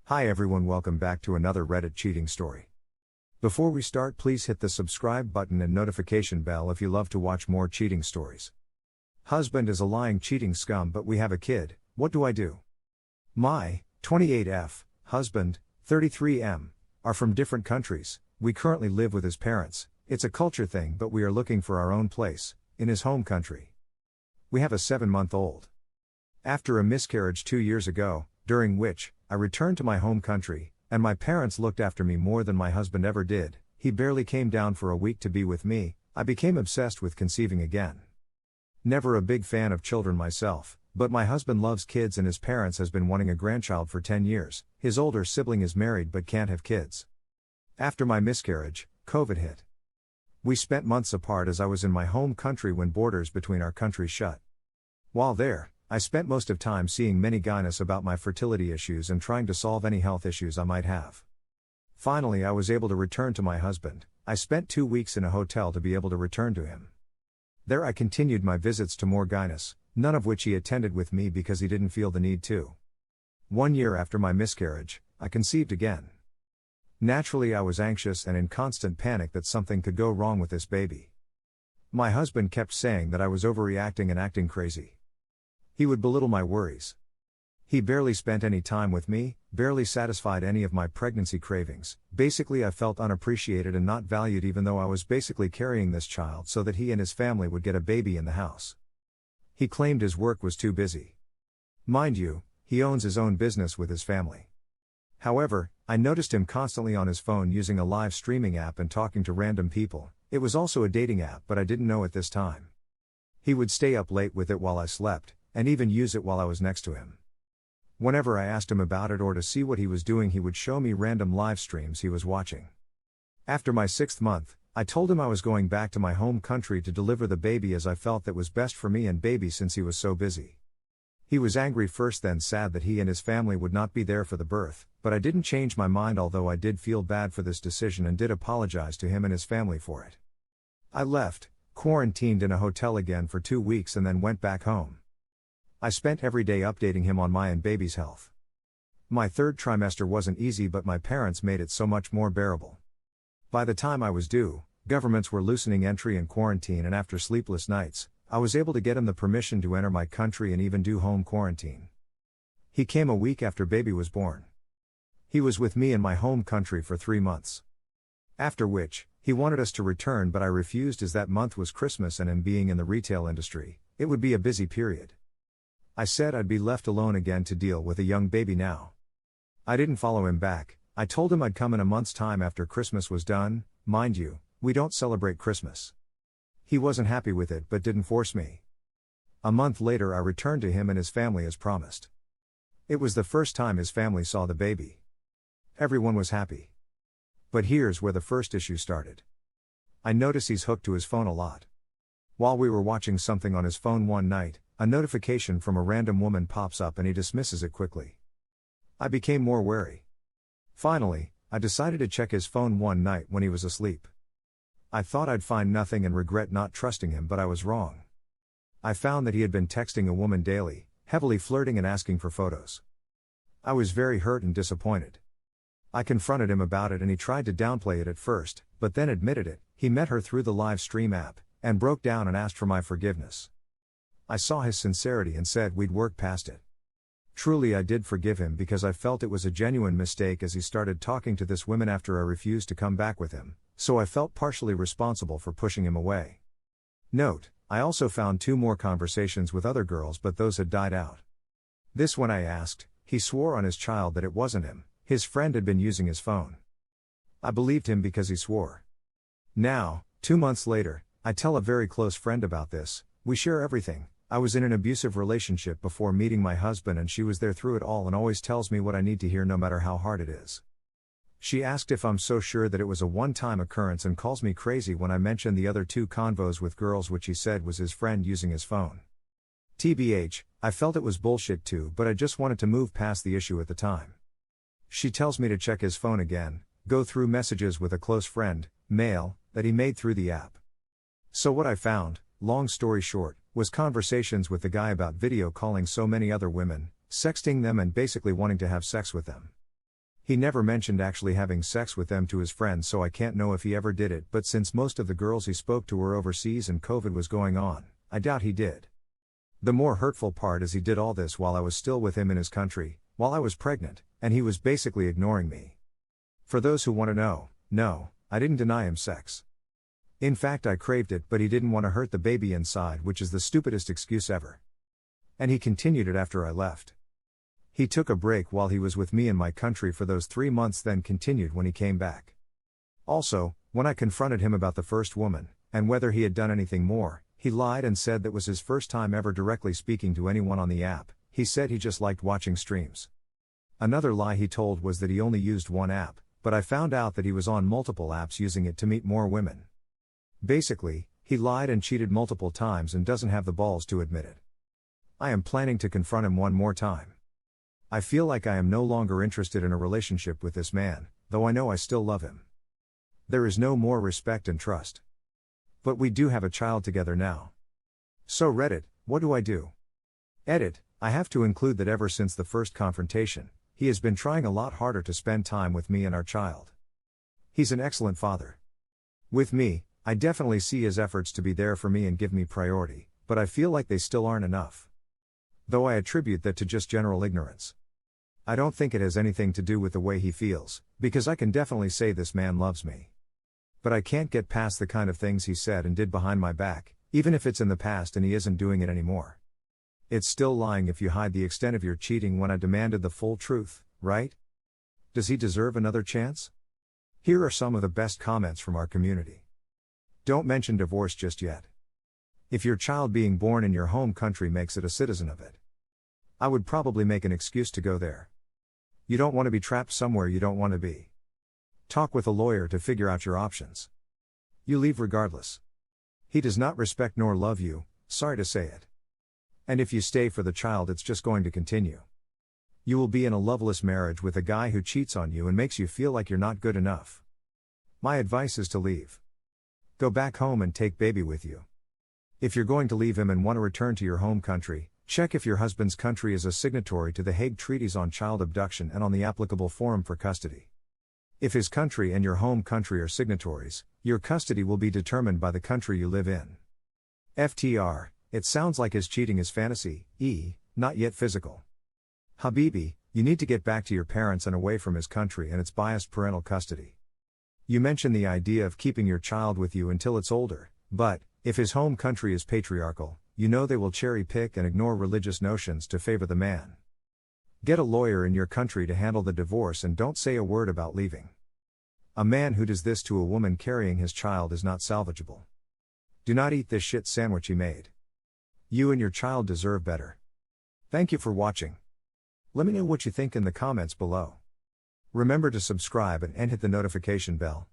Hi everyone, welcome back to another Reddit cheating story. Before we start, please hit the subscribe button and notification bell if you love to watch more cheating stories. Husband is a lying cheating scum, but we have a kid. What do I do? My 28F husband, 33M, are from different countries. We currently live with his parents. It's a culture thing, but we are looking for our own place in his home country. We have a 7-month-old. After a miscarriage 2 years ago, during which I returned to my home country, and my parents looked after me more than my husband ever did, he barely came down for a week to be with me, I became obsessed with conceiving again. Never a big fan of children myself, but my husband loves kids and his parents has been wanting a grandchild for 10 years, his older sibling is married but can't have kids. After my miscarriage, COVID hit. We spent months apart as I was in my home country when borders between our countries shut. While there, I spent most of time seeing many gynaes about my fertility issues and trying to solve any health issues I might have. Finally, I was able to return to my husband. I spent 2 weeks in a hotel to be able to return to him. There I continued my visits to more gynaes, none of which he attended with me because he didn't feel the need to. 1 year after my miscarriage, I conceived again. Naturally, I was anxious and in constant panic that something could go wrong with this baby. My husband kept saying that I was overreacting and acting crazy. He would belittle my worries. He barely spent any time with me, barely satisfied any of my pregnancy cravings. Basically, I felt unappreciated and not valued, even though I was basically carrying this child so that he and his family would get a baby in the house. He claimed his work was too busy. Mind you, he owns his own business with his family. However, I noticed him constantly on his phone using a live streaming app and talking to random people. It was also a dating app, but I didn't know at this time. He would stay up late with it while I slept, and even use it while I was next to him. Whenever I asked him about it or to see what he was doing, he would show me random live streams he was watching. After my 6th month, I told him I was going back to my home country to deliver the baby as I felt that was best for me and baby since he was so busy. He was angry first, then sad that he and his family would not be there for the birth, but I didn't change my mind, although I did feel bad for this decision and did apologize to him and his family for it. I left, quarantined in a hotel again for 2 weeks and then went back home. I spent every day updating him on my and baby's health. My 3rd trimester wasn't easy, but my parents made it so much more bearable. By the time I was due, governments were loosening entry and quarantine, and after sleepless nights, I was able to get him the permission to enter my country and even do home quarantine. He came a week after baby was born. He was with me in my home country for 3 months. After which, he wanted us to return, but I refused as that month was Christmas and him being in the retail industry, it would be a busy period. I said I'd be left alone again to deal with a young baby now. I didn't follow him back. I told him I'd come in a month's time after Christmas was done. Mind you, we don't celebrate Christmas. He wasn't happy with it but didn't force me. A month later I returned to him and his family as promised. It was the first time his family saw the baby. Everyone was happy. But here's where the first issue started. I notice he's hooked to his phone a lot. While we were watching something on his phone one night, a notification from a random woman pops up and he dismisses it quickly. I became more wary. Finally, I decided to check his phone one night when he was asleep. I thought I'd find nothing and regret not trusting him, but I was wrong. I found that he had been texting a woman daily, heavily flirting and asking for photos. I was very hurt and disappointed. I confronted him about it and he tried to downplay it at first, but then admitted it. He met her through the live stream app, and broke down and asked for my forgiveness. I saw his sincerity and said we'd work past it. Truly I did forgive him because I felt it was a genuine mistake, as he started talking to this woman after I refused to come back with him, so I felt partially responsible for pushing him away. Note, I also found 2 more conversations with other girls, but those had died out. This one I asked, he swore on his child that it wasn't him, his friend had been using his phone. I believed him because he swore. Now, 2 months later, I tell a very close friend about this. We share everything. I was in an abusive relationship before meeting my husband and she was there through it all and always tells me what I need to hear no matter how hard it is. She asked if I'm so sure that it was a one-time occurrence and calls me crazy when I mention the other 2 convos with girls, which he said was his friend using his phone. TBH, I felt it was bullshit too, but I just wanted to move past the issue at the time. She tells me to check his phone again, go through messages with a close friend, male, that he made through the app. So what I found, long story short, was conversations with the guy about video calling so many other women, sexting them and basically wanting to have sex with them. He never mentioned actually having sex with them to his friends, so I can't know if he ever did it, but since most of the girls he spoke to were overseas and COVID was going on, I doubt he did. The more hurtful part is he did all this while I was still with him in his country, while I was pregnant, and he was basically ignoring me. For those who want to know, no, I didn't deny him sex. In fact, I craved it, but he didn't want to hurt the baby inside, which is the stupidest excuse ever. And he continued it after I left. He took a break while he was with me in my country for those 3 months, then continued when he came back. Also, when I confronted him about the first woman, and whether he had done anything more, he lied and said that was his first time ever directly speaking to anyone on the app. He said he just liked watching streams. Another lie he told was that he only used one app, but I found out that he was on multiple apps using it to meet more women. Basically, he lied and cheated multiple times and doesn't have the balls to admit it. I am planning to confront him one more time. I feel like I am no longer interested in a relationship with this man, though I know I still love him. There is no more respect and trust. But we do have a child together now. So Reddit, what do I do? Edit, I have to include that ever since the first confrontation, he has been trying a lot harder to spend time with me and our child. He's an excellent father. With me, I definitely see his efforts to be there for me and give me priority, but I feel like they still aren't enough. Though I attribute that to just general ignorance. I don't think it has anything to do with the way he feels, because I can definitely say this man loves me. But I can't get past the kind of things he said and did behind my back, even if it's in the past and he isn't doing it anymore. It's still lying if you hide the extent of your cheating when I demanded the full truth, right? Does he deserve another chance? Here are some of the best comments from our community. Don't mention divorce just yet. If your child being born in your home country makes it a citizen of it, I would probably make an excuse to go there. You don't want to be trapped somewhere you don't want to be. Talk with a lawyer to figure out your options. You leave regardless. He does not respect nor love you, sorry to say it. And if you stay for the child, it's just going to continue. You will be in a loveless marriage with a guy who cheats on you and makes you feel like you're not good enough. My advice is to leave. Go back home and take baby with you. If you're going to leave him and want to return to your home country, check if your husband's country is a signatory to the Hague Treaties on Child Abduction and on the applicable forum for custody. If his country and your home country are signatories, your custody will be determined by the country you live in. FTR, it sounds like his cheating is fantasy, not yet physical. Habibi, you need to get back to your parents and away from his country and its biased parental custody. You mentioned the idea of keeping your child with you until it's older, but, if his home country is patriarchal, you know they will cherry pick and ignore religious notions to favor the man. Get a lawyer in your country to handle the divorce and don't say a word about leaving. A man who does this to a woman carrying his child is not salvageable. Do not eat this shit sandwich he made. You and your child deserve better. Thank you for watching. Let me know what you think in the comments below. Remember to subscribe and hit the notification bell.